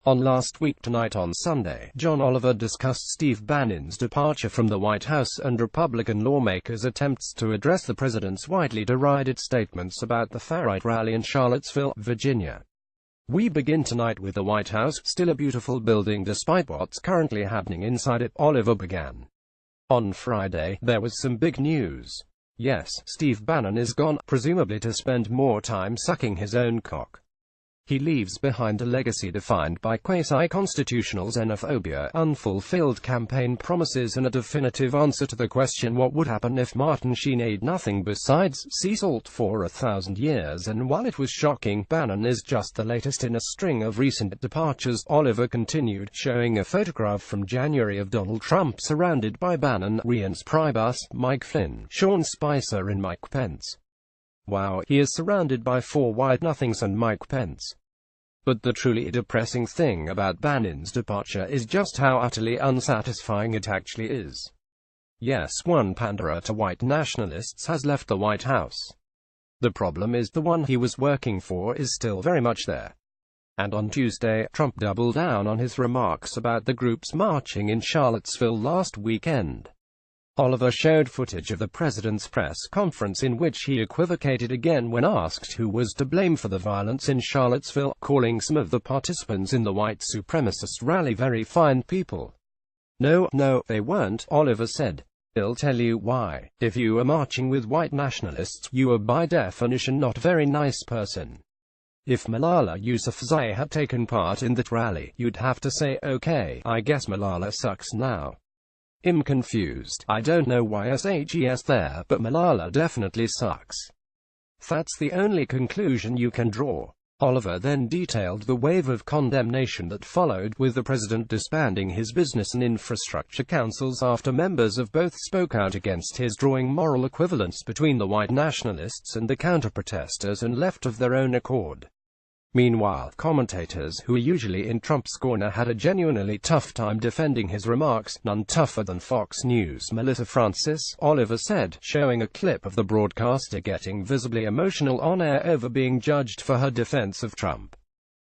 On Last Week Tonight on Sunday, John Oliver discussed Steve Bannon's departure from the White House and Republican lawmakers' attempts to address the president's widely derided statements about the far-right rally in Charlottesville, Virginia. We begin tonight with the White House, still a beautiful building despite what's currently happening inside it, Oliver began. On Friday, there was some big news. Yes, Steve Bannon is gone, presumably to spend more time sucking his own cock. He leaves behind a legacy defined by quasi-constitutional xenophobia, unfulfilled campaign promises and a definitive answer to the question what would happen if Martin Sheen ate nothing besides sea salt for 1,000 years. And while it was shocking, Bannon is just the latest in a string of recent departures, Oliver continued, showing a photograph from January of Donald Trump surrounded by Bannon, Reince Priebus, Mike Flynn, Sean Spicer and Mike Pence. Wow, he is surrounded by 4 white nothings and Mike Pence. But the truly depressing thing about Bannon's departure is just how utterly unsatisfying it actually is. Yes, one panderer to white nationalists has left the White House. The problem is the one he was working for is still very much there. And on Tuesday, Trump doubled down on his remarks about the groups marching in Charlottesville last weekend. Oliver showed footage of the president's press conference in which he equivocated again when asked who was to blame for the violence in Charlottesville, calling some of the participants in the white supremacist rally very fine people. No, they weren't, Oliver said. I'll tell you why. If you are marching with white nationalists, you are by definition not a very nice person. If Malala Yousafzai had taken part in that rally, you'd have to say, okay, I guess Malala sucks now. I'm confused. I don't know why SHES there, but Malala definitely sucks. That's the only conclusion you can draw. Oliver then detailed the wave of condemnation that followed, with the president disbanding his business and infrastructure councils after members of both spoke out against his drawing moral equivalence between the white nationalists and the counter-protesters and left of their own accord. Meanwhile, commentators who are usually in Trump's corner had a genuinely tough time defending his remarks, none tougher than Fox News' Melissa Francis, Oliver said, showing a clip of the broadcaster getting visibly emotional on air over being judged for her defense of Trump.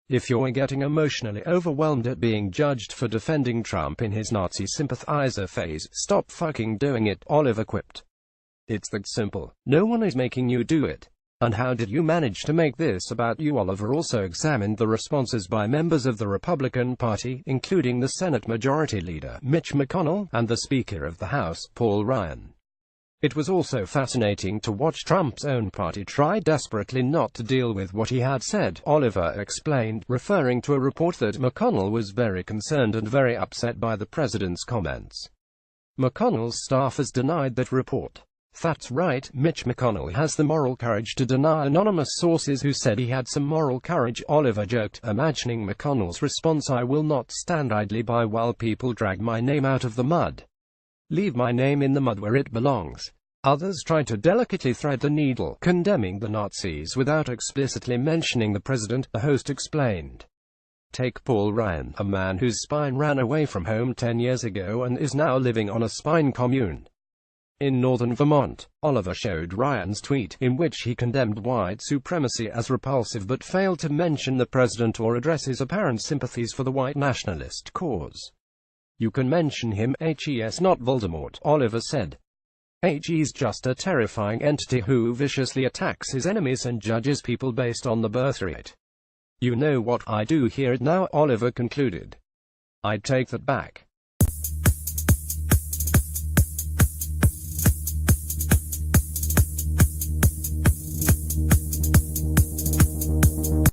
If you're getting emotionally overwhelmed at being judged for defending Trump in his Nazi sympathizer phase, stop fucking doing it, Oliver quipped. It's that simple. No one is making you do it. And how did you manage to make this about you? Oliver also examined the responses by members of the Republican Party, including the Senate Majority Leader, Mitch McConnell, and the Speaker of the House, Paul Ryan. It was also fascinating to watch Trump's own party try desperately not to deal with what he had said, Oliver explained, referring to a report that McConnell was very concerned and very upset by the president's comments. McConnell's staff has denied that report. That's right, Mitch McConnell has the moral courage to deny anonymous sources who said he had some moral courage, Oliver joked, imagining McConnell's response: I will not stand idly by while people drag my name out of the mud. Leave my name in the mud where it belongs. Others try to delicately thread the needle, condemning the Nazis without explicitly mentioning the president, the host explained. Take Paul Ryan, a man whose spine ran away from home 10 years ago and is now living on a spine commune in northern Vermont. Oliver showed Ryan's tweet, in which he condemned white supremacy as repulsive but failed to mention the president or address his apparent sympathies for the white nationalist cause. You can mention him, HES, not Voldemort, Oliver said. He's just a terrifying entity who viciously attacks his enemies and judges people based on the birth rate. You know what I do hear it now, Oliver concluded. I'd take that back.